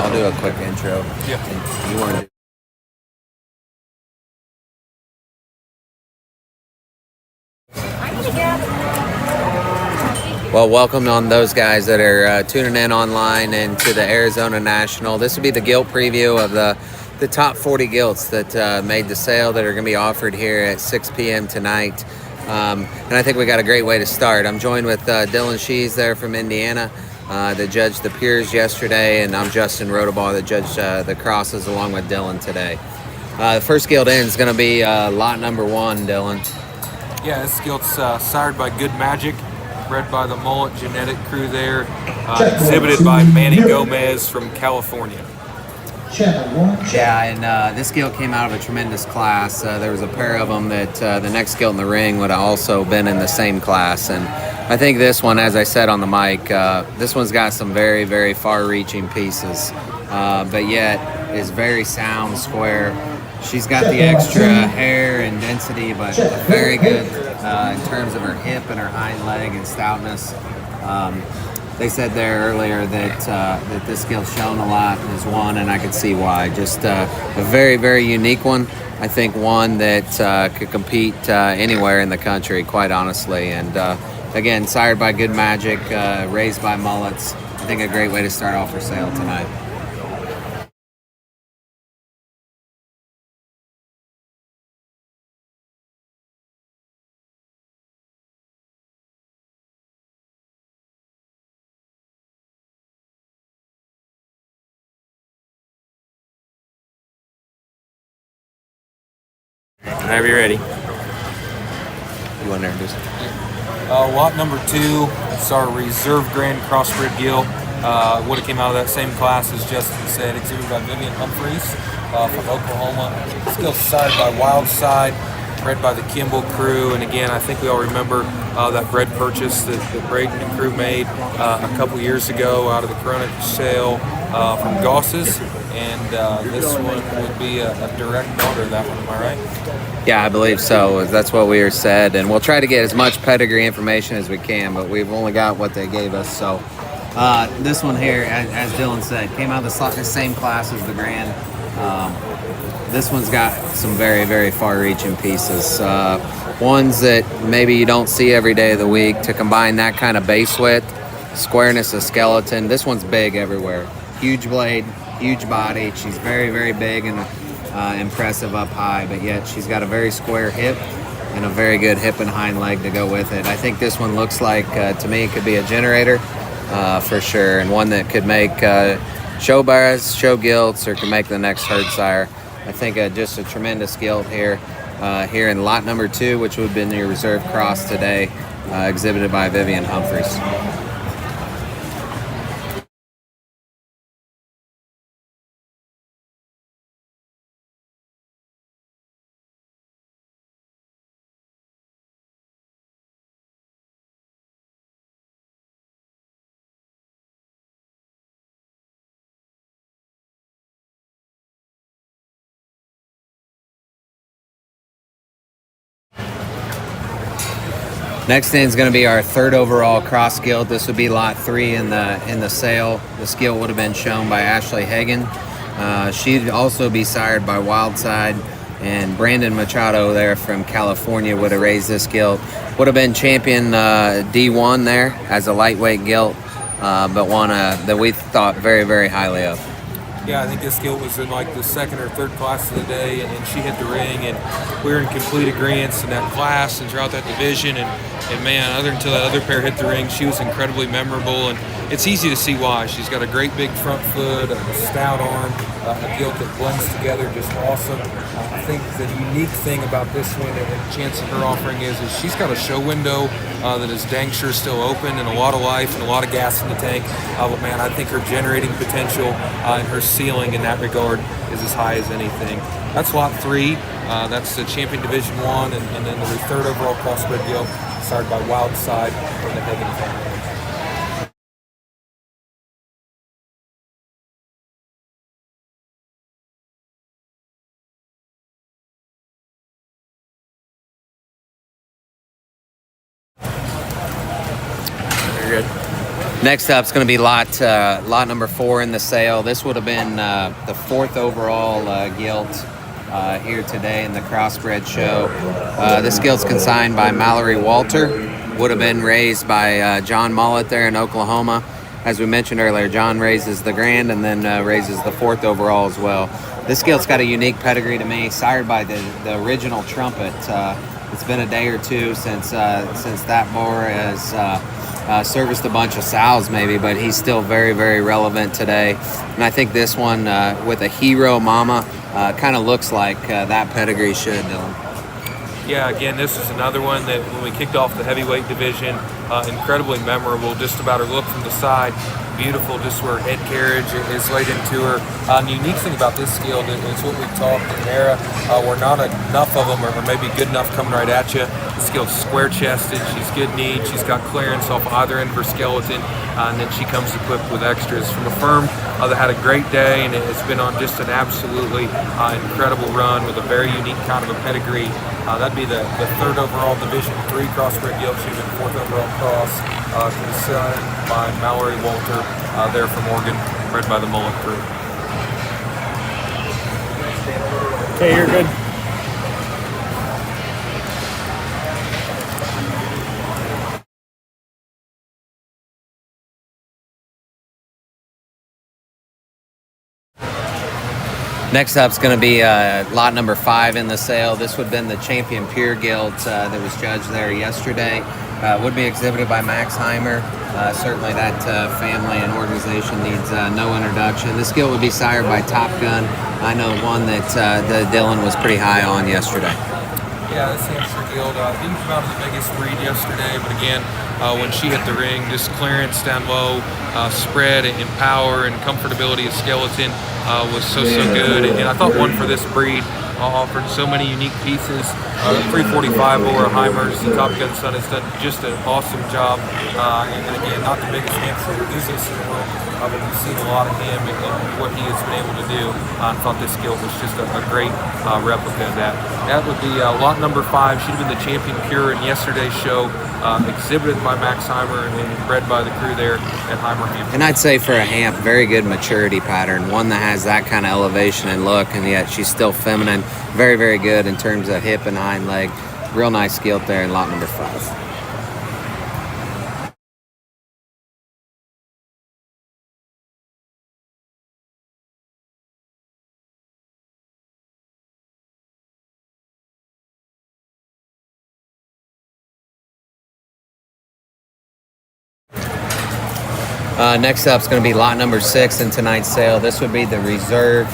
I'll do a quick intro. Yeah. And you want to? Well, welcome on those guys that are tuning in online and to the Arizona National. This will be the Gilt preview of the top 40 Gilts that made the sale that are going to be offered here at 6 p.m. tonight. And I think we got a great way to start. I'm joined with Dylan Shees there from Indiana that judged the Pures yesterday, and I'm Justin Rodabaugh that judged the Crosses along with Dylan today. The first Gilt in is going to be lot number 1, Dylan. Yeah, this Gilt's sired by Good Magic, bred by the Mullet genetic crew there, exhibited by Manny Gomez from California. Yeah, and this Gilt came out of a tremendous class. There was a pair of them that the next Gilt in the ring would have also been in the same class. And I think this one, as I said on the mic, this one's got some very, very far-reaching pieces, but yet is very sound, square. She's got the extra hair and density, but very good in terms of her hip and her hind leg and stoutness. They said there earlier that this Gilt's shown a lot is one, and I could see why. Just a very, very unique one. I think one that could compete anywhere in the country, quite honestly. And again, sired by Good Magic, raised by Mullets. I think a great way to start off for sale tonight. Whenever you're ready. You want to introduce it? Lot number 2, it's our Reserve Grand Crossbred Gilt. Would have came out of that same class as Justin said, exhibited by Vivian Humphreys from Oklahoma. This Gilt's sired by Wildside, bred by the Kimball crew. And again, I think we all remember that bred purchase that Braden and crew made a couple years ago out of the Corona sale from Goss's. And this one would be a direct daughter of that one, am I right? Yeah, I believe so. That's what we were said. And we'll try to get as much pedigree information as we can, but we've only got what they gave us. So this one here, as Dylan said, came out of the same class as the Grand. This one's got some very, very far-reaching pieces. Ones that maybe you don't see every day of the week. To combine that kind of base width, squareness of skeleton, this one's big everywhere. Huge blade, huge body. She's very, very big and impressive up high, but yet she's got a very square hip and a very good hip and hind leg to go with it. I think this one looks like, to me, it could be a generator for sure, and one that could make show bars, show Gilts, or could make the next herd sire. I think just a tremendous Gilt here in lot number 2, which would have been your reserve cross today, exhibited by Vivian Humphreys. Next in is going to be our 3rd overall cross Gilt. This would be lot 3 in the sale. This Gilt would have been shown by Ashley Hagan. She'd also be sired by Wildside, and Brandon Machado there from California would have raised this Gilt. Would have been champion D1 there as a lightweight Gilt, but one that we thought very, very highly of. Yeah, I think this Gilt was in like the 2nd or 3rd class of the day, and she hit the ring, and we were in complete agreement in that class and throughout that division. And man, until that other pair hit the ring, she was incredibly memorable, and it's easy to see why. She's got a great big front foot, a stout arm, a Gilt that blends together just awesome. I think the unique thing about this one and chance of her offering is she's got a show window that is dang sure still open, and a lot of life and a lot of gas in the tank. But man, I think her generating potential and her ceiling in that regard is as high as anything. That's lot 3. That's the Champion Division 1, and then the 3rd overall crossbred Gilt, sired by Wildside from the Hagan family. Very good. Next up is going to be lot number 4 in the sale. This would have been the 4th overall Gilt here today in the crossbred show. This Gilt's consigned by Mallory Walter. Would have been raised by John Mullet there in Oklahoma. As we mentioned earlier, John raises the Grand and then raises the 4th overall as well. This Gilt's got a unique pedigree to me, sired by the original Trumpet. It's been a day or two since that boar has serviced a bunch of sows maybe, but he's still very, very relevant today. And I think this one with a hero mama kind of looks like that pedigree should, Dylan. Yeah, again, this is another one that when we kicked off the heavyweight division, incredibly memorable. Just about her look from the side, beautiful, just where head carriage is laid into her. The unique thing about this Gilt is what we've talked in Mara, where not enough of them are maybe good enough coming right at you. This Gilt's square-chested, she's good kneed, she's got clearance off either end of her skeleton, and then she comes equipped with extras from a firm that had a great day, and it's been on just an absolutely incredible run with a very unique kind of a pedigree. That'd be the 3rd overall Division 3 crossbred Gilt. She's been 4th overall cross, consigned by Mallory Walter there from Oregon, bred by the Mullet Crew. Okay, you're good. Next up is going to be lot number 5 in the sale. This would have been the Champion Pure Gilt that was judged there yesterday. Would be exhibited by Max Heimer. Certainly that family and organization needs no introduction. This Gilt would be sired by Top Gun. I know one that Dylan was pretty high on yesterday. Yeah, this hamster Gilt didn't come out of the biggest breed yesterday, but again, when she hit the ring, just clearance down low, spread and power and comfortability of skeleton was so good. And I thought one for this breed offered so many unique pieces. 345 over Heimers, the Top Gun son has done just an awesome job. And again, not the biggest hamster enthusiast in the world, but we've seen a lot of him and what he has been able to do. I thought this Gilt was just a great replica of that. That would be lot number 5. She'd have been the Champion Pure in yesterday's show, exhibited by Max Heimer and bred by the crew there at Heimer Hampton. And I'd say for a Hamp, very good maturity pattern, one that has that kind of elevation and look, and yet she's still feminine. Very, very good in terms of hip and hind leg. Real nice Gilt there in lot number 5. Next up is going to be lot number 6 in tonight's sale. This would be the Reserve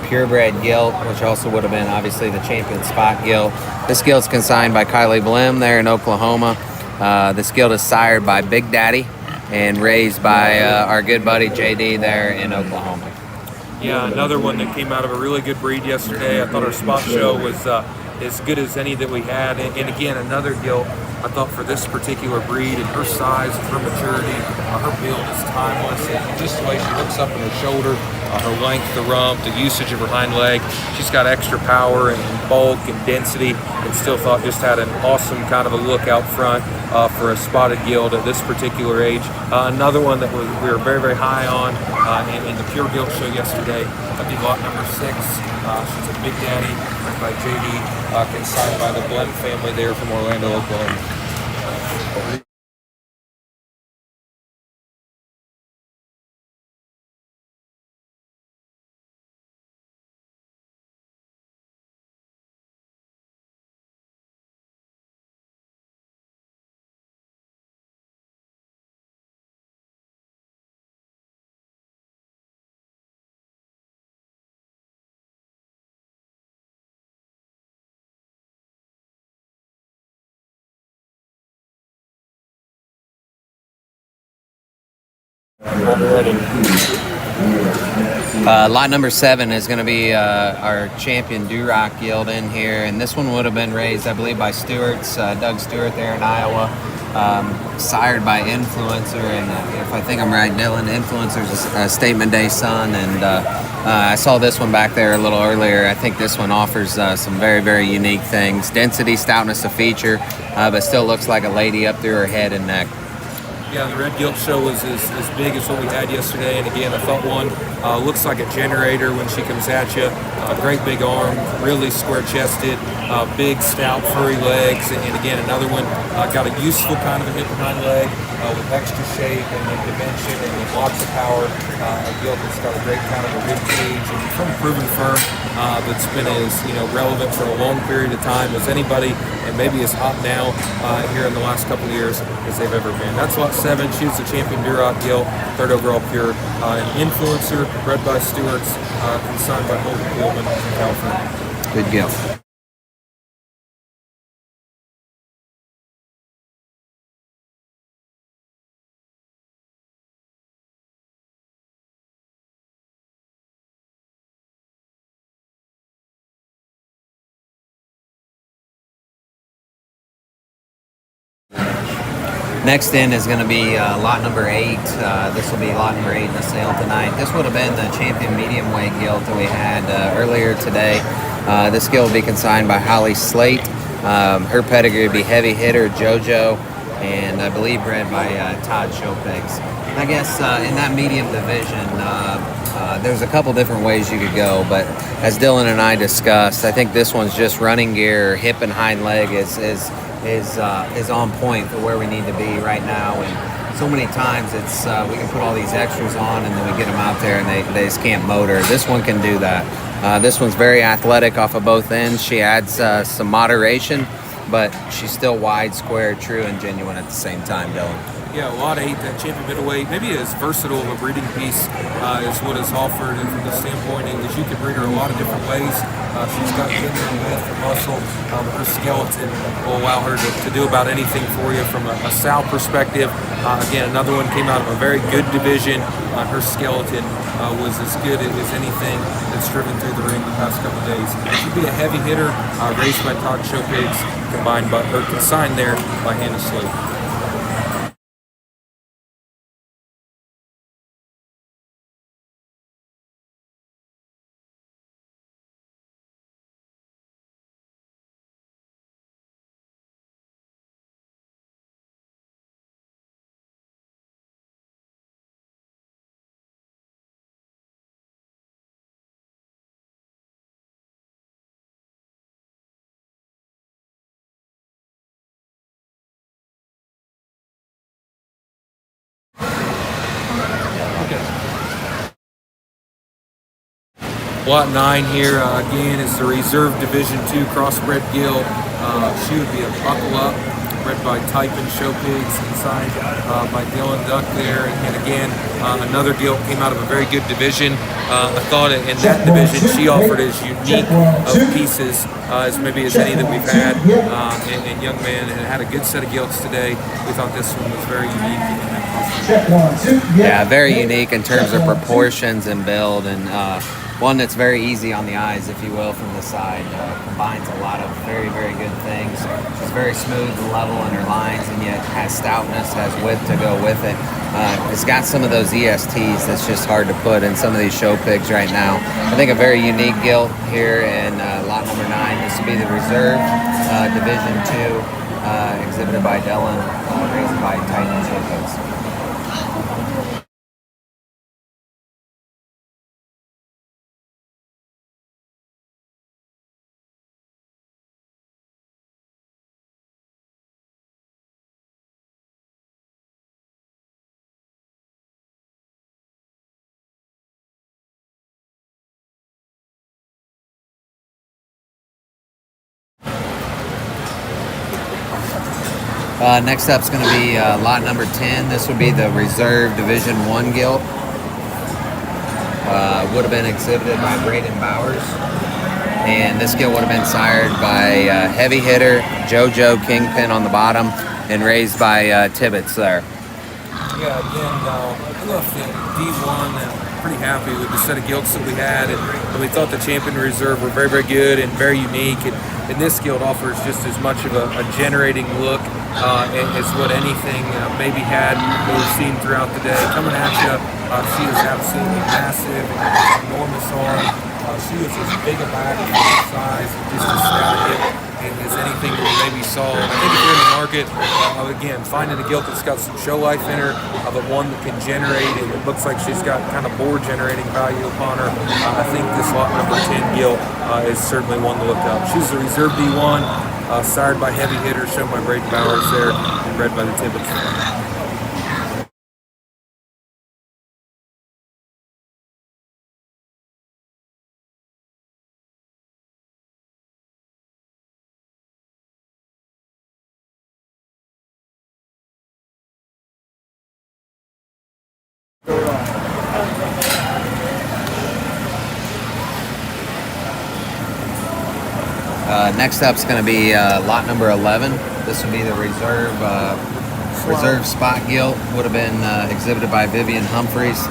Purebred Gilt, which also would have been obviously the Champion Spot Gilt. This Gilt's consigned by Kylie Blim there in Oklahoma. This Gilt is sired by Big Daddy and raised by our good buddy JD there in Oklahoma. Yeah, another one that came out of a really good breed yesterday. I thought our spot show was as good as any that we had. And again, another Gilt, I thought for this particular breed and her size and her maturity, her build is timeless. And just the way she looks up in her shoulder, her length, the rump, the usage of her hind leg. She's got extra power and bulk and density, and still thought just had an awesome kind of a look out front for a spotted Gilt at this particular age. Another one that we were very, very high on in the Pure Gilt show yesterday. I think lot number 6. She's a Big Daddy, bred by JD, consigned by the Blend family there from Orlando, Oklahoma. Lot number 7 is going to be our Champion Duroc Gilt in here, and this one would have been raised, I believe, by Stewart's Doug Stewart there in Iowa, sired by Influencer, and if I think I'm right, Dylan, Influencer's a Statement Day son, and I saw this one back there a little earlier. I think this one offers some very, very unique things. Density, stoutness of feature, but still looks like a lady up through her head and neck. Yeah, the red gilt show was as big as what we had yesterday, and again, I thought one looks like a generator when she comes at you. Great big arm, really square-chested, big, stout, furry legs, and again, another one got a useful kind of a hip behind leg with extra shape and dimension and lots of power. A gilt that's got a great kind of a rib cage and from a proven firm that's been as relevant for a long period of time as anybody, and maybe as hot now here in the last couple of years as they've ever been. That's lot 7. She was the champion Duroc gilt, 3rd overall pure, an influencer, bred by Stewart's, consigned by Holden Coleman in California. Good gilt. Next in is going to be lot number 8. This will be lot number 8 in the sale tonight. This would have been the champion medium weight gilt that we had earlier today. This gilt will be consigned by Holly Slate. Her pedigree would be heavy hitter JoJo, and I believe bred by Todd Showpigs. I guess in that medium division, there's a couple different ways you could go, but as Dylan and I discussed, I think this one's just running gear, hip and hind leg is on point for where we need to be right now. And so many times it's we can put all these extras on and then we get them out there and they just can't motor. This one can do that. This one's very athletic off of both ends. She adds some moderation, but she's still wide, square, true, and genuine at the same time, Dylan. Yeah, lot 8, that champion middleweight, maybe as versatile of a breeding piece is what is offered, and from the standpoint is you can breed her a lot of different ways. She's got genuine width and muscle. Her skeleton will allow her to do about anything for you from a sow perspective. Again, another one came out of a very good division. Her skeleton was as good as anything that's driven through the ring the past couple of days. She'd be a heavy hitter, raised by Todd Showpigs, consigned there by Hannah Slate. Lot 9 here, again, is the Reserve Division 2 Crossbred Gilt. She would be a buckle up, bred by Type and Showpigs, consigned by Dylan Duck there. And again, another gilt came out of a very good division. I thought in that division she offered as unique of pieces as maybe as any that we've had. And young man had a good set of gilts today. We thought this one was very unique in that. Yeah, very unique in terms of proportions and build, and one that's very easy on the eyes, if you will, from the side. Combines a lot of very, very good things. She's very smooth and level in her lines, and yet has stoutness, has width to go with it. It's got some of those ESTs that's just hard to put in some of these show pigs right now. I think a very unique gilt here in lot number 9. This will be the Reserve Division 2, exhibited by Dylan, raised by Titan Show Pigs. Next up is going to be lot number 10. This would be the Reserve Division 1 gilt. Would have been exhibited by Braden Bowers. And this gilt would have been sired by Heavy Hitter, JoJo Kingpin on the bottom, and raised by Tibbetts there. Yeah, again, we left in D1 and pretty happy with the set of gilts that we had, and we thought the Champion Reserve were very, very good and very unique. And this gilt offers just as much of a generating look as what anything maybe had that we've seen throughout the day. Coming at you, she is absolutely massive, enormous arm. She was as big a back, size, and just as stout hip as anything that we maybe saw. And I think if you're in the market. Again, finding a gilt that's got some show life in her, but one that can generate, and it looks like she's got kind of board generating value upon her. I think this lot number 10 gilt is certainly one to look up. She's a reserve D1, sired by heavy hitters, shown by Braden Bowers there, and bred by the Tibbetts. Next up is going to be lot number 11. This would be the reserve spot gilt. Would have been exhibited by Vivian Humphreys.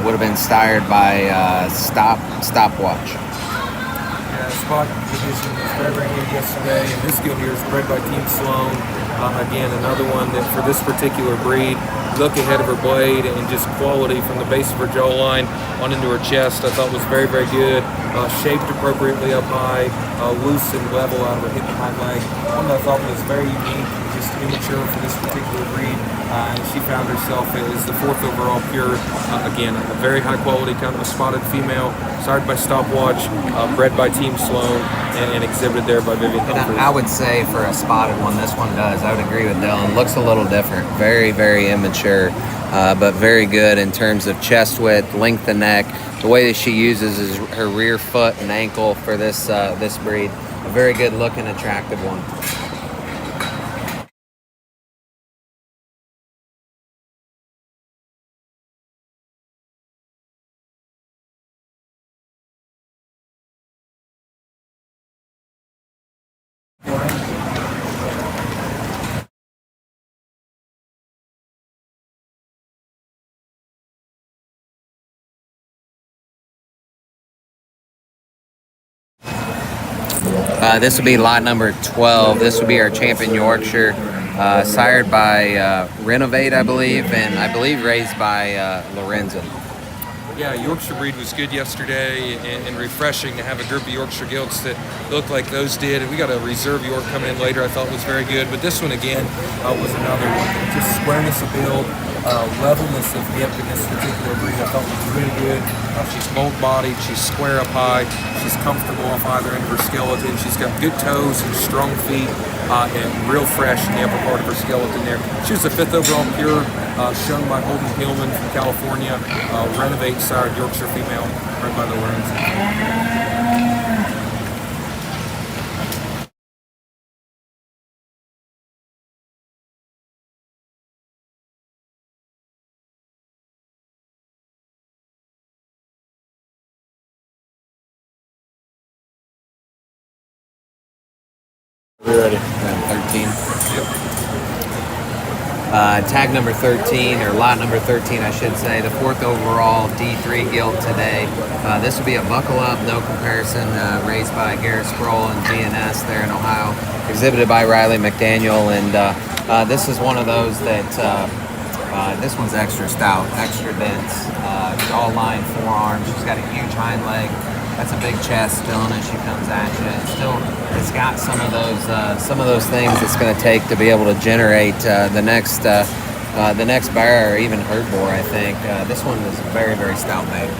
Would have been sired by Stopwatch. Yeah, spot condition was very good yesterday, and this gilt here is bred by Team Sloan. Again, another one that for this particular breed, look ahead of her blade and just quality from the base of her jawline on into her chest, I thought was very, very good. Shaped appropriately up high, loose and level out of her hip and hind leg. One that I thought was very unique, just immature for this particular breed. And she found herself as the 4th overall pure. Again, a very high quality, kind of a spotted female, sired by Stopwatch, bred by Team Sloan, and exhibited there by Vivian Humphreys. I would say for a spotted one, this one does. I would agree with Dylan. Looks a little different. Very, very immature, but very good in terms of chest width, length of neck. The way that she uses is her rear foot and ankle for this this breed. A very good looking, attractive one. This would be lot number 12. This would be our champion Yorkshire, sired by Renovate, I believe, and I believe raised by Lorenzen. Yeah, Yorkshire breed was good yesterday, and refreshing to have a group of Yorkshire gilts that look like those did. And we got a reserve York coming in later I thought was very good. But this one, again, was another one. Just squareness of build, levelness of hip in this particular breed I thought was really good. She's bolt-bodied, she's square up high, she's comfortable off either end of her skeleton. She's got good toes and strong feet, and real fresh in the upper part of her skeleton there. She was the 5th overall pure, shown by Holden Hillman from California, Renovate sired Yorkshire female, bred by the Lorenzen. We're ready. 13. Tag number 13, or lot number 13, I should say, the 4th overall D3 gilt today. This would be a buckle up, no comparison, raised by Garrett Sproul and GNS there in Ohio, exhibited by Riley McDaniel, and this is one of those that, this one's extra stout, extra dense, jawline, forearm. She's got a huge hind leg. That's a big chest, Dylan, as she comes at you. It's got some of those things it's going to take to be able to generate the next bear or even herd boar. I think this one is very, very stout made.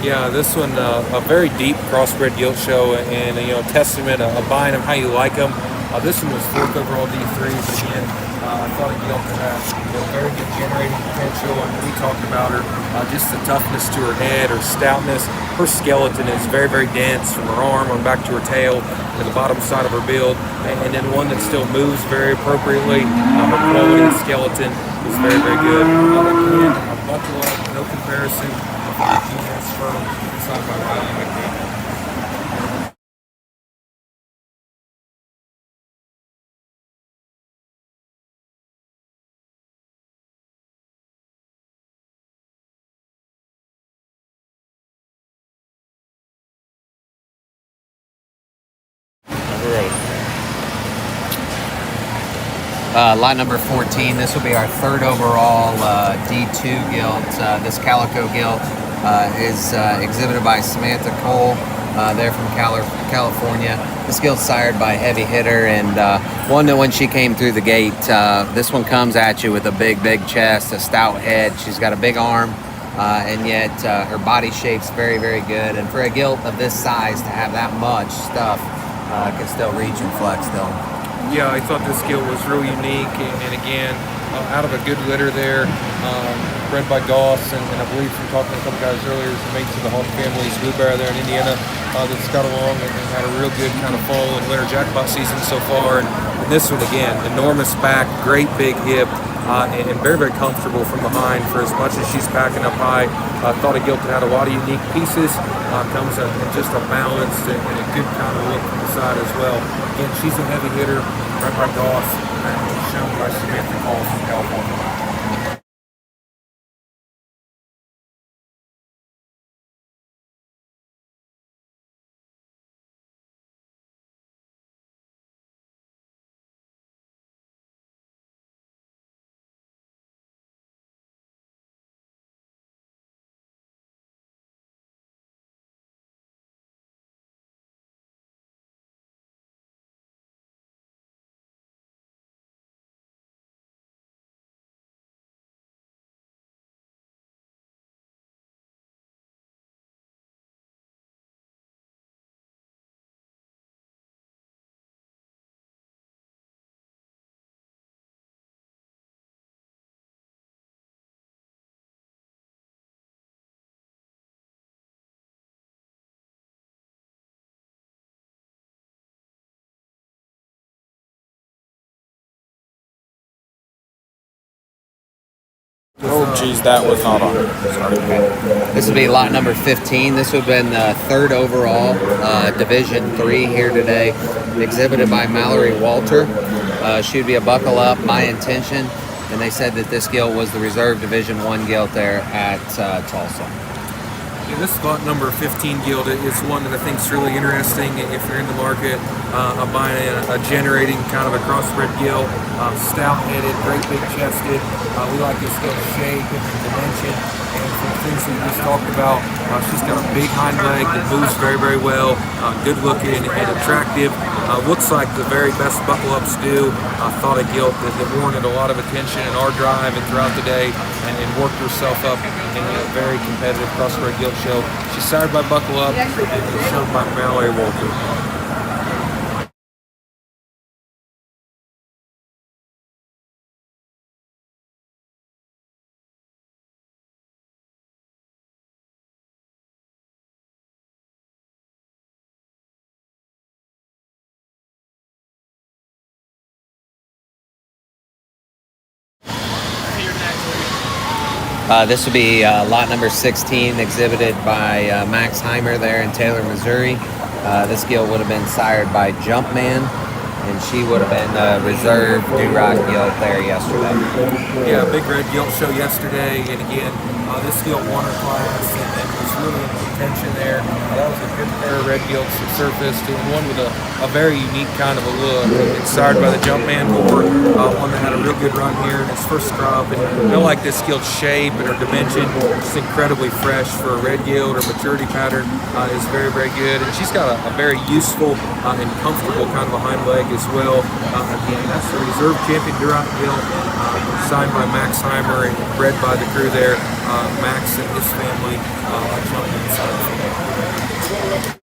Yeah, this one a very deep crossbred gilt show, and testament of buying them how you like them. This one was 4th overall D3, but again, I thought it gilt had very good generating potential, and we talked about her, just the toughness to her head, her stoutness. Her skeleton is very, very dense from her arm on back to her tail to the bottom side of her build, and then one that still moves very appropriately. Her quality of skeleton is very, very good. Again, a buckle up, no comparison. That's firm, signed by Riley McDaniel. We're ready. Lot number 14, this will be our 3rd overall D2 gilt. This calico gilt is exhibited by Samantha Cole, They're from California. This gilt's sired by Heavy Hitter, and one that when she came through the gate, this one comes at you with a big chest, a stout head. She's got a big arm, and yet her body shape's very good. And for a gilt of this size to have that much stuff, can still reach and flex still. Yeah, I thought this gilt was really unique, and again, out of a good litter there, bred by Goss, and I believe from talking to a couple guys earlier, the mates of the Hawk family's blueberry there in Indiana, that's got along and had a real good kind of fall and winter jackpot season so far. And this one again, enormous back, great big hip, and very comfortable from behind for as much as she's packing up high. Thought a gilt that had a lot of unique pieces, comes in just a balanced and a good kind of look from the side as well. Again, she's a heavy hitter, bred by Goss, and shown by Samantha Cole from California. Oh, geez, that was not on. This would be lot number 15. This would have been third overall, Division 3 here today. Exhibited by Mallory Walter. She would be a buckle up, my intention. And they said that this gilt was the reserve Division 1 gilt there at Tulsa. Yeah, this lot number 15 gilt is one that I think is really interesting if you're in the market of buying a generating kind of a crossbred gilt, stout-headed, great big chested. We like this gilt shape and dimension, and from the things that we just talked about, she's got a big hind leg that moves very well, good looking and attractive. Looks like the very best buckle ups do. Thought a gilt that warranted a lot of attention in our drive and throughout the day, and worked herself up in a very competitive crossbred gilt show. She's sired by Buckle Up and shown by Mallory Walter. This would be lot number 16, exhibited by Max Heimer there in Taylor, Missouri. This gilt would have been sired by Jumpman, and she would have been reserve Durock gilt there yesterday. Yeah, big red gilt show yesterday, and again, this gilt won her class and was really in contention there. That was a good pair of red gilts that surfaced, and one with a very unique kind of a look. It's sired by the Jumpman Board, one that had a real good run here in its first crop. And I like this gilt's shape and her dimension. It's incredibly fresh for a red gilt. Her maturity pattern is very good, and she's got a very useful and comfortable kind of a hind leg as well. Again, that's the reserve champion Durock gilt, signed by Max Heimer and bred by the crew there. Max and his family Jumpman side.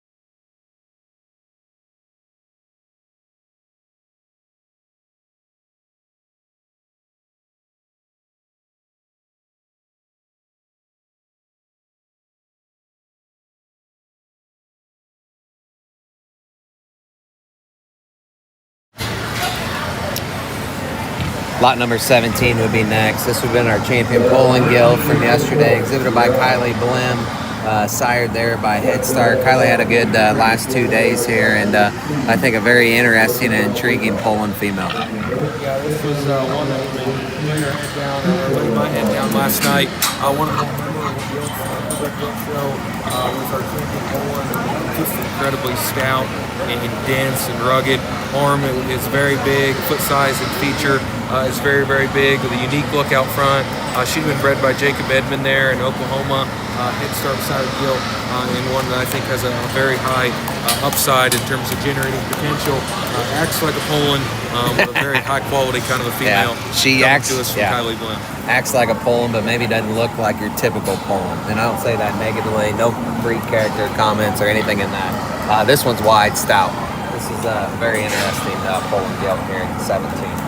Lot number 17 would be next. This would have been our champion Poland gilt from yesterday, exhibited by Kylie Blim, sired there by Head Start. Kylie had a good last 2 days here, and I think a very interesting and intriguing Poland female. Yeah, this was one that laid her head down, laid my head down last night. One of the show was our champion Poland. Just incredibly stout and dense and rugged. Arm is very big. Foot size and feature is very big with a unique look out front. She'd been bred by Jacob Edmond there in Oklahoma. Head Start one-sided gilt, and one that I think has a very high upside in terms of generating potential. Acts like a Poland, with a very high-quality kind of a female. Yeah, she coming acts. to us from Yeah. Kylie Blim. Acts like a Poland, but maybe doesn't look like your typical Poland. And I don't say that negatively. No breed character comments or anything in that. This one's wide stout. This is a very interesting Poland gilt here in 17.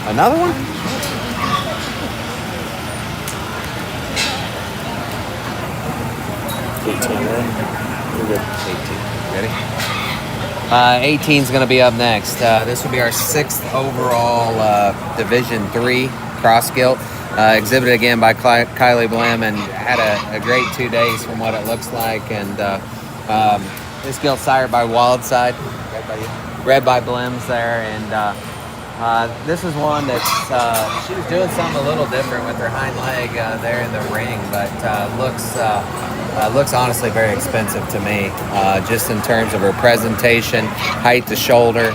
Another one? You're good. 18. Ready? 18 is going to be up next. This will be our 6th overall Division 3 cross gilt. Exhibited again by Kylie Blim, and had a great 2 days from what it looks like. And this gilt sired by Wildside, read by Blims there. And this is one that's she was doing something a little different with her hind leg there in the ring, but looks honestly very expensive to me, just in terms of her presentation, height to shoulder.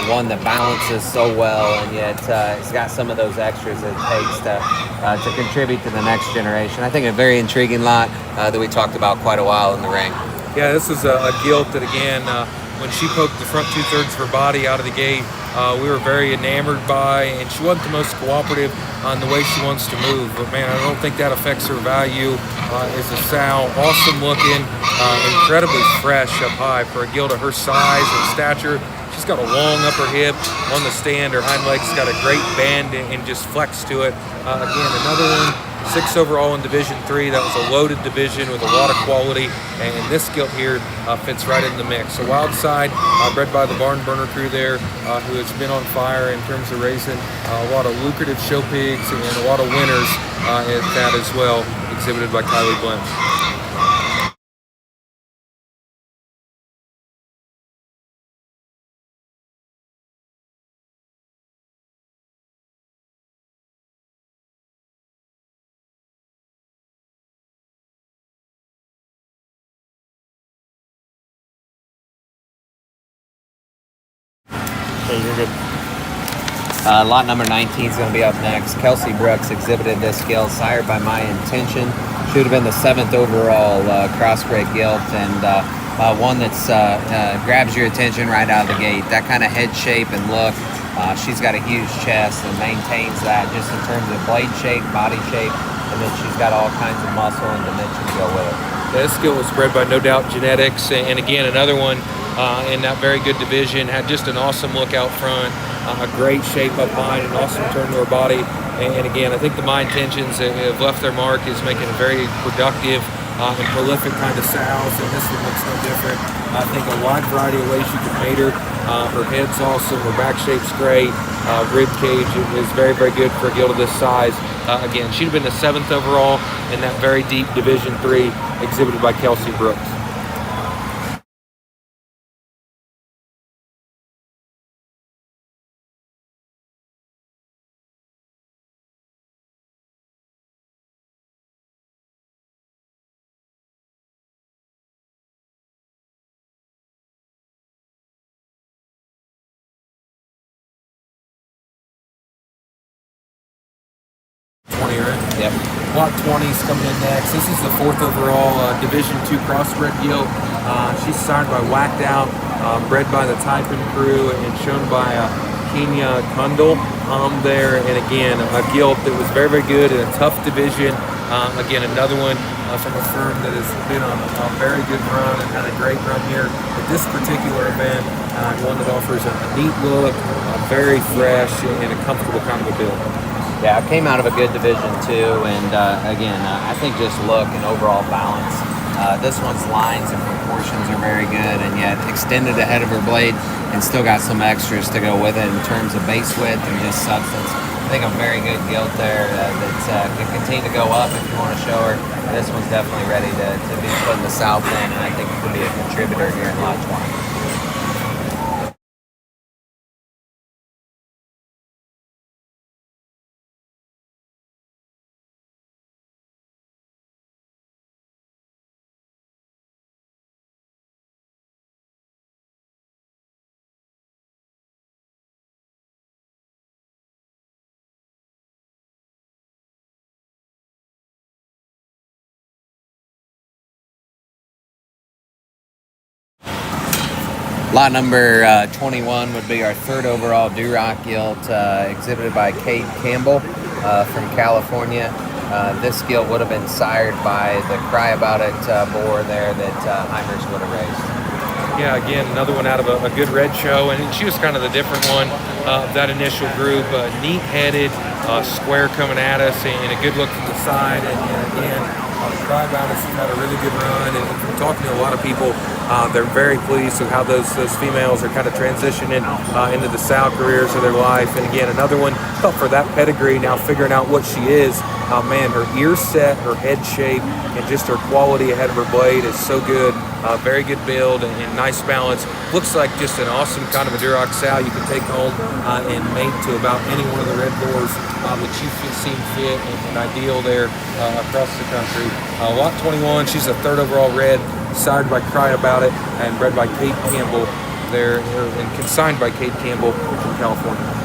One that balances so well, and yet it's got some of those extras it takes to contribute to the next generation. I think a very intriguing lot that we talked about quite a while in the ring. Yeah, this is a gilt that, again, when she poked the front 2/3 of her body out of the gate, we were very enamored by, and she wasn't the most cooperative on the way she wants to move. But man, I don't think that affects her value as a sow. Awesome looking, incredibly fresh up high for a gilt of her size and stature. She's got a long upper hip on the stand. Her hind leg's got a great bend and just flex to it. Again, another one. 6 overall in Division 3. That was a loaded division with a lot of quality, and this gilt here fits right in the mix. So Wildside, bred by the Barn Burner crew there, who has been on fire in terms of raising a lot of lucrative show pigs and a lot of winners at that as well, exhibited by Kylie Blim. Okay, you're good. Lot number 19 is going to be up next. Kelsey Brooks exhibited this gilt, sired by My Intention. Should have been the 7th overall crossbred gilt, and one that's grabs your attention right out of the gate. That kind of head shape and look. She's got a huge chest and maintains that just in terms of blade shape, body shape, and then she's got all kinds of muscle and dimension to go with it. This gilt was bred by No Doubt Genetics, and again, another one in that very good division. Had just an awesome look out front, a great shape up high, an awesome turn to her body. And again, I think the My Intentions have left their mark, is making a very productive and prolific kind of sows, and this one looks no different. I think a wide variety of ways you can mate her. Her head's awesome, her back shape's great, rib cage is very, very good for a gilt of this size. Again, she'd have been the 7th overall in that very deep Division 3, exhibited by Kelsey Brooks. Yep. Lot 20 is coming in next. This is the 4th overall Division 2 crossbred gilt. She's signed by Whacked Out, bred by the Typin crew, and shown by Kenya Kundal there. And again, a gilt that was very, very good in a tough division. Again, another one from a firm that has been on a very good run and had a great run here at this particular event. One that offers a neat look, very fresh, and a comfortable kind of a build. Yeah, I came out of a good division too, and again, I think just look and overall balance. This one's lines and proportions are very good, and yet extended ahead of her blade, and still got some extras to go with it in terms of base width and just substance. think a very good gilt there that can continue to go up if you want to show her. This one's definitely ready to be put in the south end, and I think it could be a contributor here in lot 20. Lot number 21 would be our third overall Duroc gilt, exhibited by Kate Campbell from California. This gilt would have been sired by the Cry About It boar there that Heimers would have raised. Yeah, again, another one out of a good red show, and she was kind of the different one of that initial group. Neat-headed, square coming at us, and a good look from the side, and again, Cry About It, she's had a really good run, and from talking to a lot of people, they're very pleased with how those females are kind of transitioning into the sow careers of their life. And again, another one for that pedigree, now figuring out what she is. Man, her ear set, her head shape, and just her quality ahead of her blade is so good. Very good build and nice balance. Looks like just an awesome kind of a Duroc sow you can take home and mate to about any one of the red boars that you've seen fit and ideal there across the country. Lot 21, she's a third overall red, sired by Cry About It, and bred by Kate Campbell there, and consigned by Kate Campbell from California.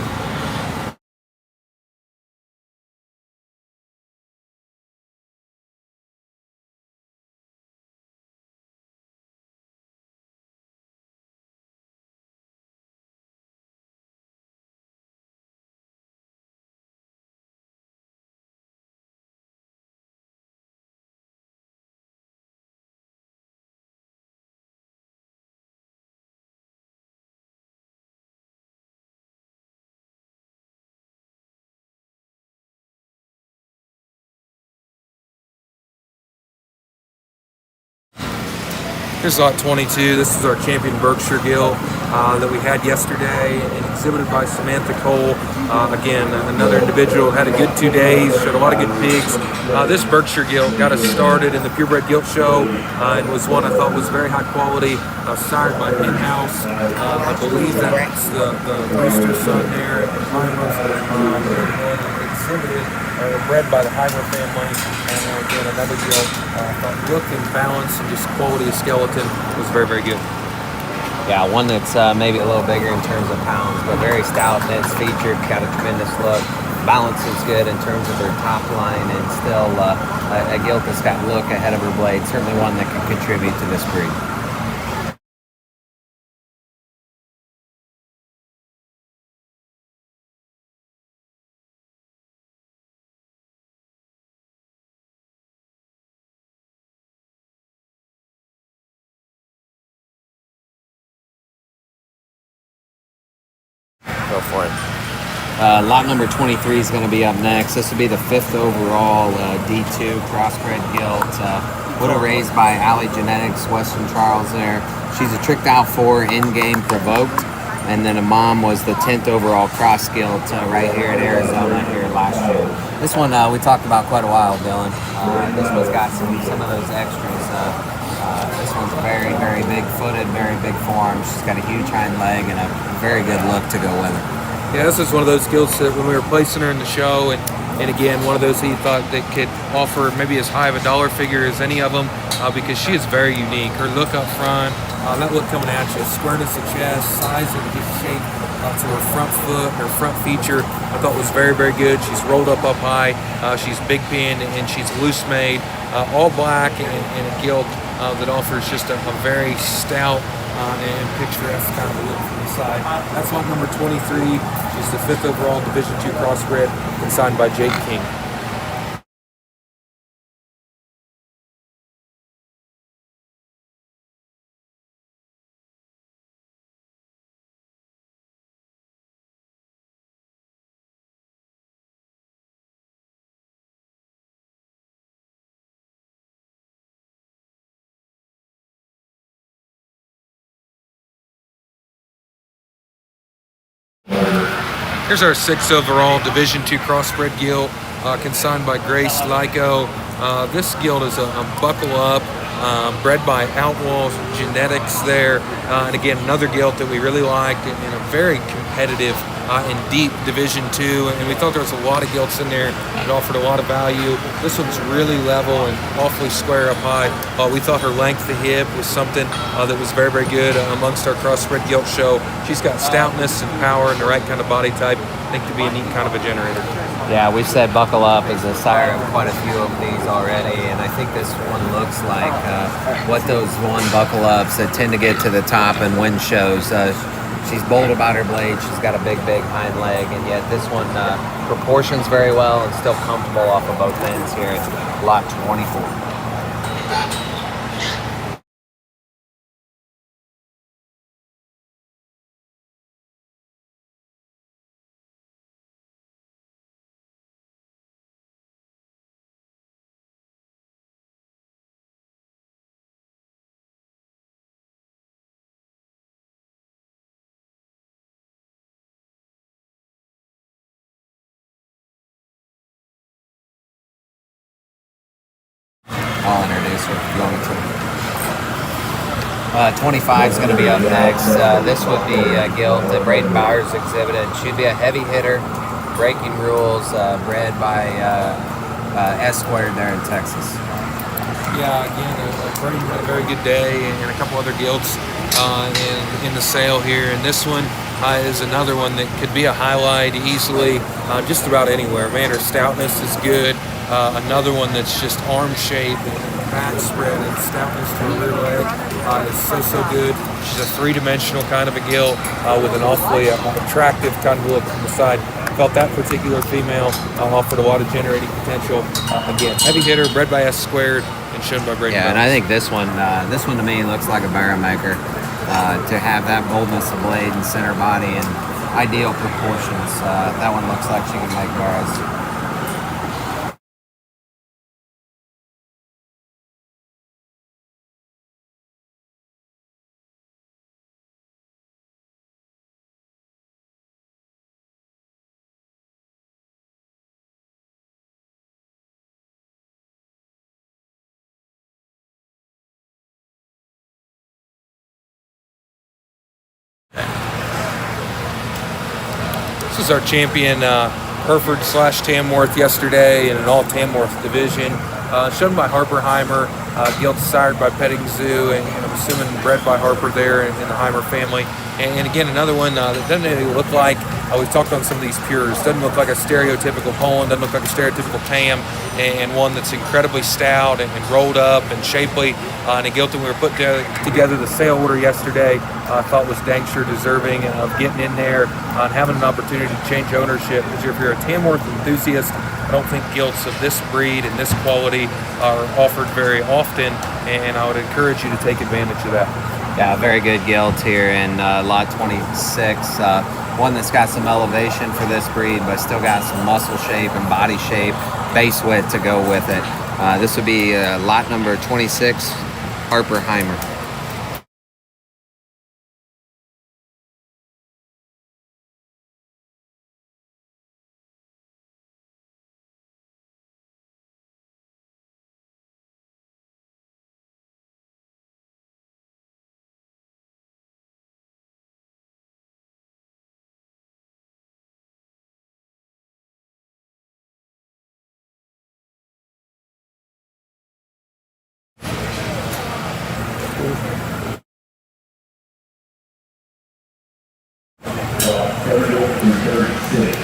Here's lot 22. This is our champion Berkshire gilt that we had yesterday and exhibited by Samantha Cole. Again, another individual, had a good 2 days, showed a lot of good pigs. This Berkshire gilt got us started in the purebred gilt show and was one I thought was very high quality, sired by in-house. I believe that's the rooster son there, exhibited or bred by the Heimer family, and again another gilt. Look and balance and just quality of skeleton was very, very good. Yeah, one that's maybe a little bigger in terms of pounds, but very stout. It's featured, got a tremendous look. Balance is good in terms of her top line, and still a gilt that's got look ahead of her blade. Certainly one that can contribute to this breed. Go for it. Lot number 23 is going to be up next. This will be the fifth overall D2 crossbred gilt. Would have raised by Alley Genetics, Western Charles there. She's a tricked out 4 in-game provoked. And then a mom was the 10th overall cross gilt right here in Arizona here last year. This one we talked about quite a while, Dylan. This one's got some of those extras. This one's very, very big footed, very big form. She's got a huge hind leg and a very good look to go with her. Yeah, this is one of those gilts that when we were placing her in the show, and again, one of those he thought that could offer maybe as high of a dollar figure as any of them because she is very unique. Her look up front, that look coming at you, squareness of chest, size and his shape to her front foot, her front feature, I thought was very, very good. She's rolled up high, she's big pinned, and she's loose made, all black and a gilt that offers just a very stout and picturesque kind of a look from the side. That's lot number 23. She's the 5th overall Division II crossbred, consigned by Jake King. Here's our 6th overall Division II crossbred gilt, consigned by Grace Lyko. This gilt is a buckle up, bred by Outlaw Genetics there. And again, another gilt that we really liked in a very competitive and deep Division II. And we thought there was a lot of gilts in there that offered a lot of value. This one's really level and awfully square up high. We thought her length to hip was something that was very, very good amongst our crossbred gilt show. She's got stoutness and power and the right kind of body type. I think to be a neat kind of a generator. Yeah, we've said Buckle Up is a sire of quite a few of these already, and I think this one looks like what those one Buckle Ups that tend to get to the top and win shows. She's bold about her blade. She's got a big hind leg, and yet this one proportions very well and still comfortable off of both ends here at lot 24. I'll introduce her if you want me to. 25 is going to be up next. This would be Gilt that Braden Bowers exhibited. She'd be a heavy hitter, breaking rules, bred by S Squared there in Texas. Yeah, again, Braden had a very good day, and a couple other gilts in the sale here. And this one is another one that could be a highlight easily just about anywhere. Man, her stoutness is good. Another one that's just arm shape and back spread and stoutness to her rear leg is so good. She's a three-dimensional kind of a gilt with an awfully attractive kind of look on the side. Felt that particular female offered a lot of generating potential. Again, heavy hitter, bred by S Squared and shown by Braden. Yeah, and I think this one to me looks like a barrel maker. To have that boldness of blade and center body and ideal proportions. That one looks like she can make barrels. This is our champion Hereford/Tamworth yesterday in an all Tamworth division. Shown by Harper Heimer, gilt sired by Petting Zoo, and I'm assuming bred by Harper there in the Heimer family. And again, another one that doesn't really look like, we've talked on some of these pures, doesn't look like a stereotypical Poland, doesn't look like a stereotypical Tam, and one that's incredibly stout and rolled up and shapely. And a gilt that we were putting together the sale order yesterday, I thought was dang sure deserving of getting in there and having an opportunity to change ownership. Because if you're a Tamworth enthusiast, I don't think gilts of this breed and this quality are offered very often, and I would encourage you to take advantage of that. Yeah, very good gilt here in lot 26. One that's got some elevation for this breed, but still got some muscle shape and body shape, base width to go with it. This would be lot number 26, Harper Heimer.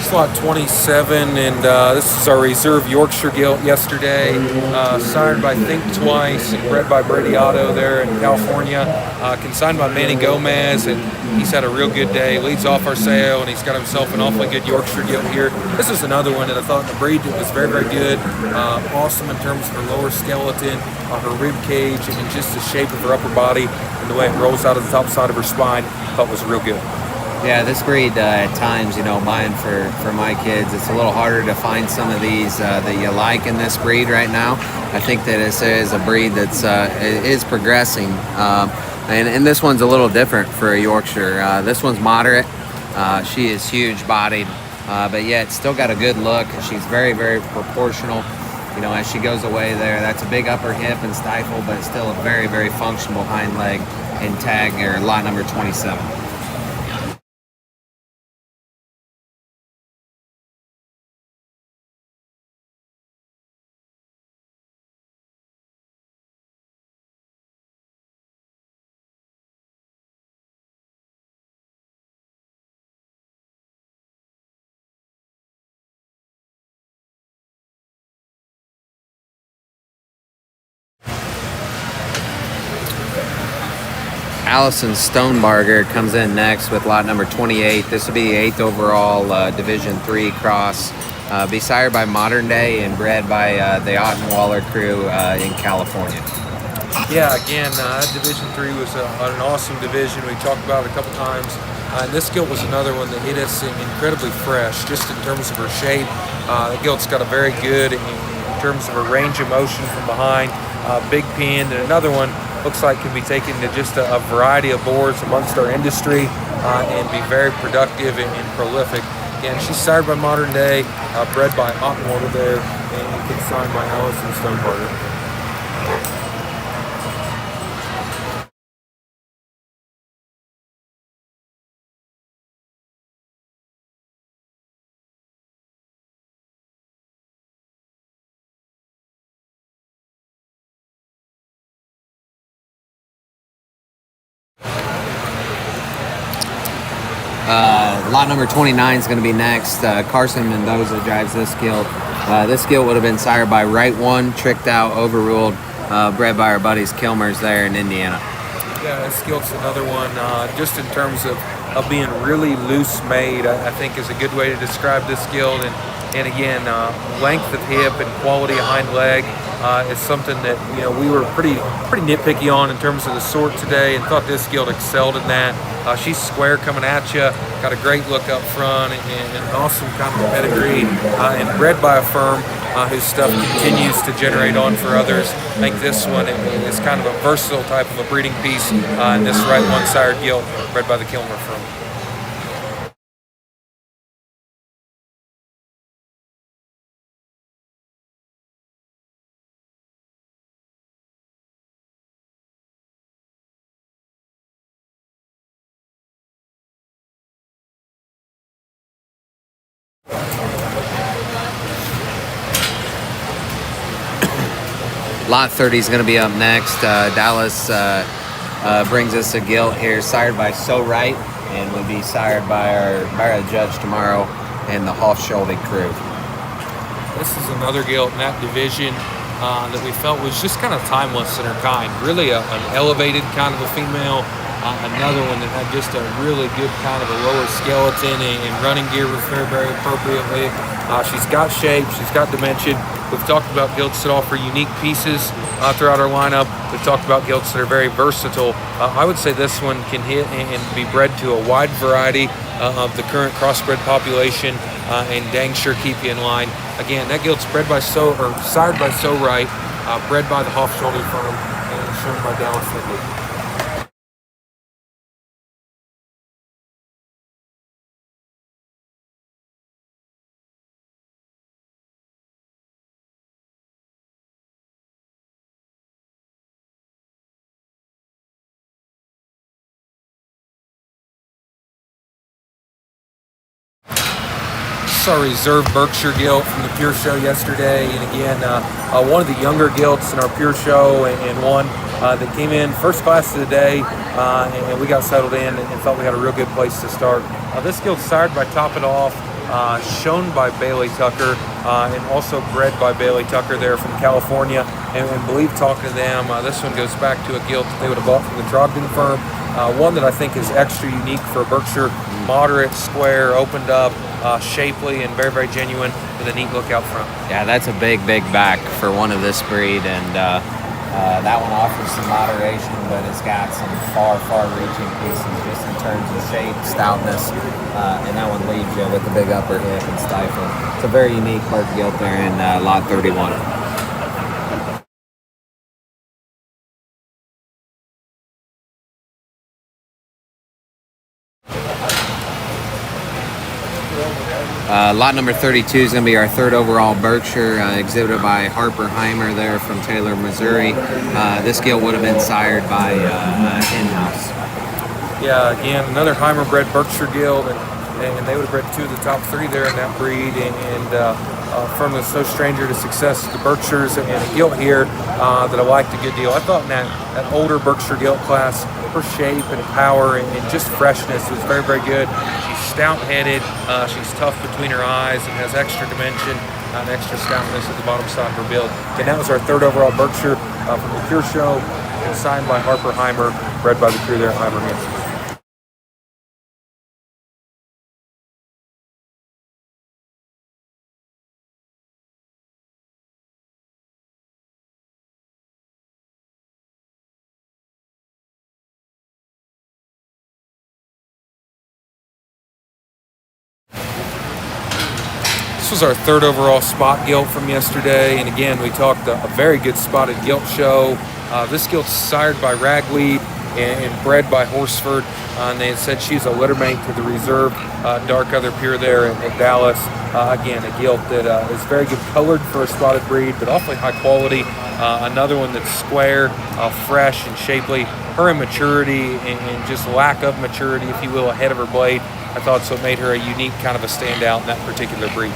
Slot 27, and this is our reserve Yorkshire gilt yesterday, sired by Think Twice and bred by Brady Otto there in California, consigned by Manny Gomez, and he's had a real good day, leads off our sale, and he's got himself an awfully good Yorkshire gilt here. This is another one that I thought the breed was very, very good, awesome in terms of her lower skeleton, her rib cage, and just the shape of her upper body and the way it rolls out of the top side of her spine. I thought was real good. Yeah, this breed at times, buying for my kids, it's a little harder to find some of these that you like in this breed right now. I think that this is a breed that's is progressing, and this one's a little different for a Yorkshire. This one's moderate. She is huge bodied, but yet still got a good look. She's very, very proportional. You know, as she goes away there, that's a big upper hip and stifle, but still a very, very functional hind leg in tag or lot number 27. Allison Stonebarger comes in next with lot number 28. This will be 8th overall Division III cross. Be sired by Modern Day and bred by the Ottenwaller crew in California. Yeah, again, Division III was an awesome division. We talked about it a couple times. And this gilt was another one that hit us incredibly fresh, just in terms of her shape. The gilt's got a very good in terms of her range of motion from behind, big pin, and another one looks like can be taken to just a variety of boards amongst our industry and be very productive and prolific. Again, she's sired by Modern Day, bred by Ottenwater there, and consigned by Allison Stonebarger. Lot number 29 is going to be next. Carson Mendoza drives this gilt. This gilt would have been sired by Right One, tricked out, overruled, bred by our buddies Kilmers there in Indiana. Yeah, this gilt's another one, just in terms of being really loose made, I think is a good way to describe this gilt. And again, length of hip and quality of hind leg is something that we were pretty nitpicky on in terms of the sort today, and thought this gilt excelled in that. She's square coming at you, got a great look up front, and an awesome kind of pedigree, and bred by a firm whose stuff continues to generate on for others. I think this one is kind of a versatile type of a breeding piece, and this Right One sired gilt bred by the Kilmer firm. Lot 30 is going to be up next. Dallas brings us a gilt here, sired by So Right, and will be sired by our judge tomorrow and the Hofschulde crew. This is another gilt in that division that we felt was just kind of timeless in her kind. Really an elevated kind of a female. Another one that had just a really good kind of a lower skeleton and running gear was very, very appropriately. She's got shape, she's got dimension. We've talked about gilts that offer unique pieces throughout our lineup. We've talked about gilts that are very versatile. I would say this one can hit and be bred to a wide variety of the current crossbred population and dang sure keep you in line. Again, that gilt's sired by So Right, bred by the Hofschulde firm, and shown by Dallas Livestock. Our reserve Berkshire gilt from the Pure Show yesterday, and again one of the younger gilts in our Pure Show, and one that came in first class of the day, and we got settled in and felt we had a real good place to start. This gilt's sired by Top It Off, shown by Bailey Tucker, and also bred by Bailey Tucker there from California, and believe talking to them, this one goes back to a gilt that they would have bought from the Trogdon firm, one that I think is extra unique for Berkshire, moderate, square, opened up, shapely, and very, very genuine with a neat look out front. Yeah, that's a big back for one of this breed, and that one offers some moderation, but it's got some far-reaching pieces just in terms of shape, stoutness, and that one leaves you with the big upper hip and stifle. It's a very unique part gilt there in lot 31. Lot number 32 is going to be our third overall Berkshire, exhibited by Harper Heimer there from Taylor, Missouri. This gilt would have been sired by in-house. Yeah, again, another Heimer bred Berkshire Gilt, and they would have bred 2 of the top 3 there in that breed. From the No Stranger to Success, the Berkshires, and a gilt here that I liked a good deal. I thought in that older Berkshire gilt class, her shape and power and just freshness was very, very good. She's stout-headed, she's tough between her eyes, and has extra dimension and extra stoutness at the bottom side of her build. And that was our third overall Berkshire from the Cure Show, and signed by Harper Heimer, bred by the crew there at Heimer Hansen. This was our third overall spot gilt from yesterday, and again, we talked a very good spotted gilt show. This gilt's sired by Ragweed and bred by Horsford, and they had said she's a littermate to the reserve dark other pure there at Dallas. Again, a gilt that is very good colored for a spotted breed, but awfully high quality. Another one that's square, fresh and shapely. Her immaturity and just lack of maturity, if you will, ahead of her blade, I thought so it made her a unique kind of a standout in that particular breed.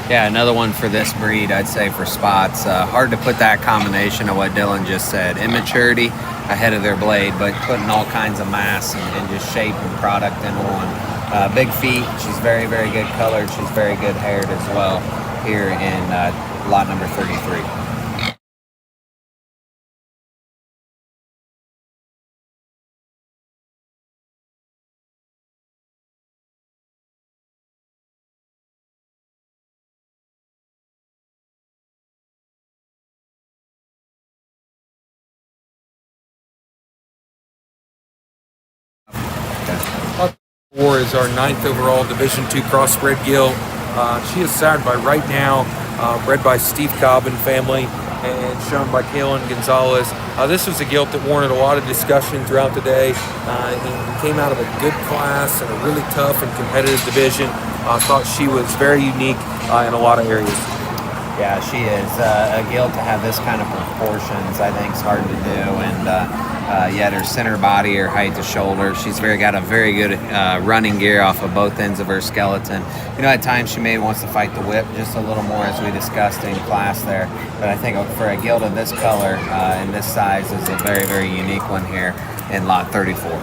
Yeah, another one for this breed, I'd say, for spots. Hard to put that combination of what Dylan just said. Immaturity ahead of their blade, but putting all kinds of mass and just shape and product in one. Big feet. She's very, very good colored. She's very good haired as well here in lot number 33. War is our 9th overall Division II crossbred gilt. She is sired by Right Now, bred by Steve Cobb and family, and shown by Kaylin Gonzalez. This was a gilt that warranted a lot of discussion throughout the day. He came out of a good class and a really tough and competitive division. I thought she was very unique in a lot of areas. Yeah, she is. A gilt to have this kind of proportions, I think, is hard to do. And yet her center body, her height to shoulder, she's got a very good running gear off of both ends of her skeleton. You know, at times she maybe wants to fight the whip just a little more, as we discussed in class there. But I think for a gilt of this color and this size is a very, very unique one here in lot 34.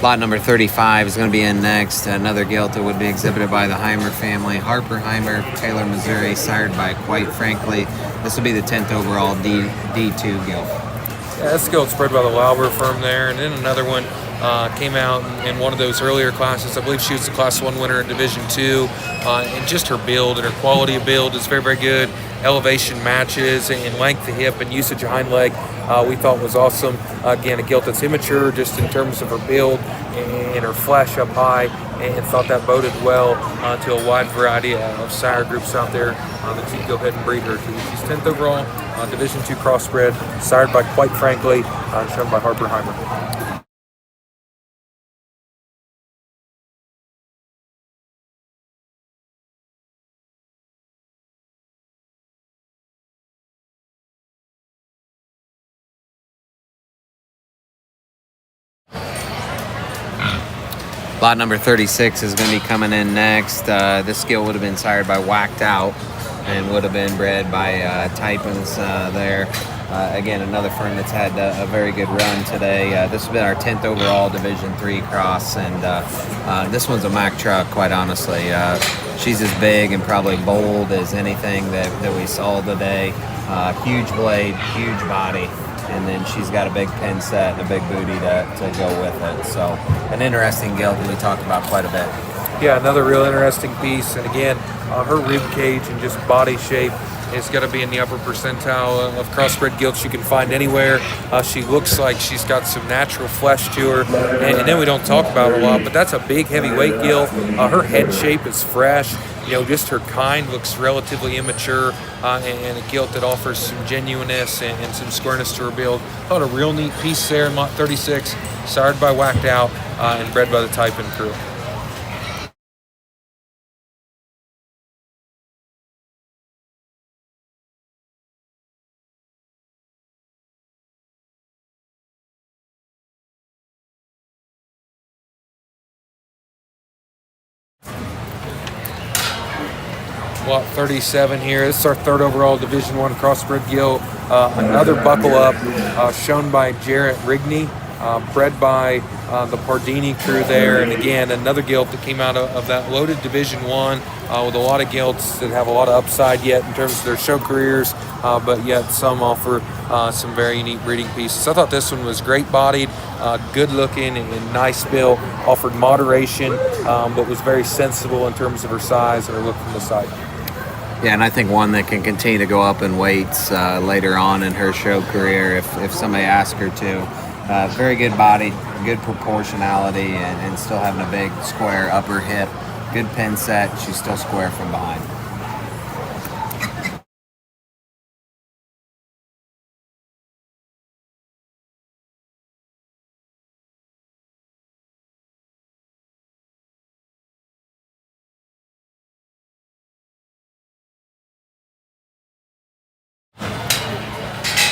Lot number 35 is going to be in next. Another gilt that would be exhibited by the Heimer family. Harper Heimer, Taylor, Missouri, sired by, quite frankly, this will be the 10th overall D2 gilt. Yeah, this gilt's bred by the Lauber firm there, and then another one came out in one of those earlier classes. I believe she was the Class 1 winner in Division 2, and just her build and her quality of build is very, very good. Elevation matches and length of hip and usage of hind leg we thought was awesome. Again, a gilt that's immature just in terms of her build and her flash up high, and thought that boded well to a wide variety of sire groups out there that you can go ahead and breed her to. She's 10th overall, Division 2 crossbred, sired by, quite frankly, shown by Harper Heimer. Lot number 36 is going to be coming in next. This gilt would have been sired by Whacked Out and would have been bred by Typens there. Again, another firm that's had a very good run today. This has been our 10th overall Division III cross, and this one's a Mack truck, quite honestly. She's as big and probably bold as anything that we saw today. Huge blade, huge body. And then she's got a big pin set and a big booty to go with it. So an interesting gilt that we talked about quite a bit. Yeah, another real interesting piece. And again, her rib cage and just body shape is going to be in the upper percentile of crossbred gilts you can find anywhere. She looks like she's got some natural flesh to her, and then we don't talk about it a lot, but that's a big heavyweight gilt. Her head shape is fresh. Just her kind looks relatively immature, and a gilt that offers some genuineness and some squareness to her build. Thought a real neat piece there in Lot 36, sired by Whacked Out, and bred by the Typin crew. Lot 37 here. This is our third overall Division I crossbred gilt. Another buckle up, shown by Jarrett Rigney, bred by the Pardini crew there. And again, another gilt that came out of that loaded Division I with a lot of gilts that have a lot of upside yet in terms of their show careers, but yet some offer some very neat breeding pieces. I thought this one was great bodied, good looking, and nice build. Offered moderation, but was very sensible in terms of her size and her look from the side. Yeah, and I think one that can continue to go up in weights later on in her show career if somebody asks her to. Very good body, good proportionality, and still having a big square upper hip. Good pin set. She's still square from behind.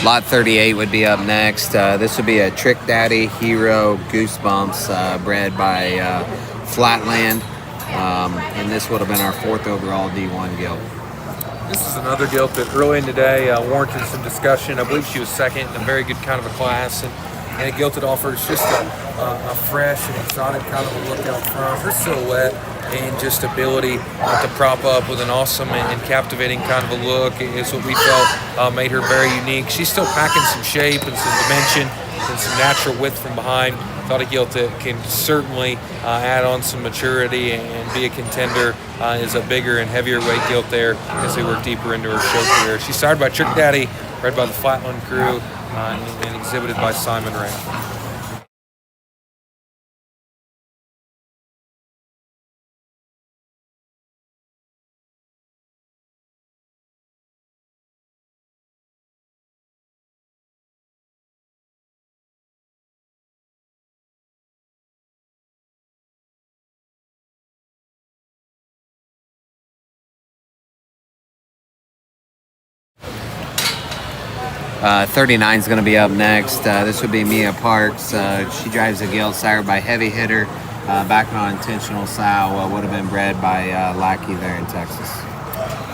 Lot 38 would be up next. This would be a Trick Daddy Hero Goosebumps bred by Flatland. And this would have been our fourth overall D1 gilt. This is another gilt that early in the day warranted some discussion. I believe she was second in a very good kind of a class. And a gilt that offers just a fresh and exotic kind of a look out front. Her silhouette and just ability to prop up with an awesome and captivating kind of a look is what we felt made her very unique. She's still packing some shape and some dimension and some natural width from behind. Thought a gilt that can certainly add on some maturity and be a contender is a bigger and heavier weight gilt there as they work deeper into her show career. She's sired by Trick Daddy, bred by the Flatland crew, and exhibited by Simon Ray. Uh, 39 is going to be up next. This would be Mia Parks. She drives a gilt sired by Heavy Hitter, back on intentional sow. Would have been bred by Lackey there in Texas.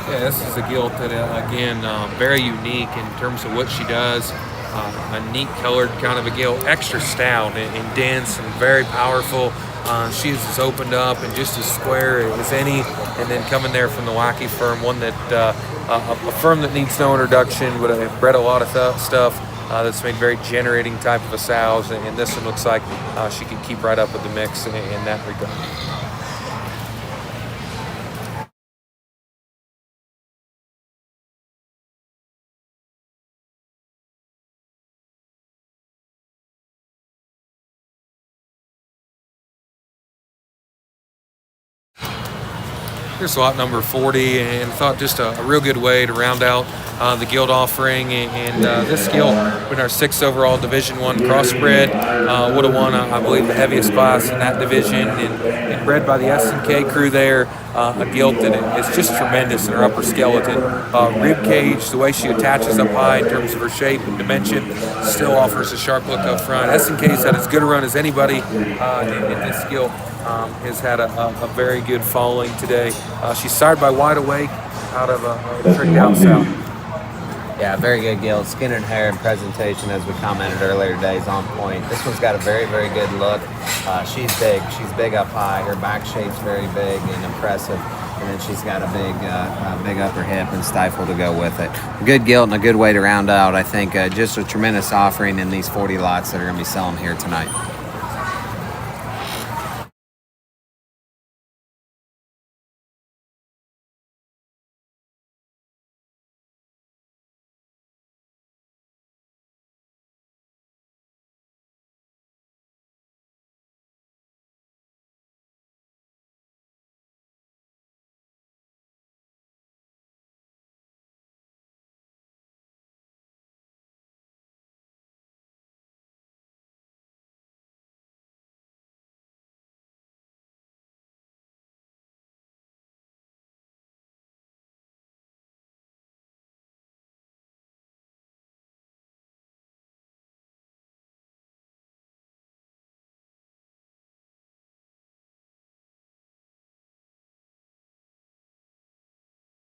Yeah, this is a gilt that, again, very unique in terms of what she does. A neat colored kind of a gilt, extra stout and dense and very powerful. She's as opened up and just as square as any, and then coming there from the Wacky firm, one that a firm that needs no introduction, but have bred a lot of stuff that's made very generating type of a sows, and this one looks like she can keep right up with the mix in that regard. Here's lot number 40, and thought just a real good way to round out the gilt offering. And this gilt, in our 6th overall Division I crossbred, would have won, I believe, the heaviest class in that division, and bred by the S&K crew there. A gilt that is just tremendous in her upper skeleton. Rib cage, the way she attaches up high in terms of her shape and dimension, still offers a sharp look up front. S&K's had as good a run as anybody in this gilt. Has had a very good following today. She's sired by Wide Awake out of a tricked out south. Yeah, very good gilt. Skin and hair and presentation, as we commented earlier today, is on point. This one's got a very, very good look. She's big. She's big up high. Her back shape's very big and impressive. And then she's got a big upper hip and stifle to go with it. A good gilt and a good way to round out, I think, just a tremendous offering in these 40 lots that are going to be selling here tonight.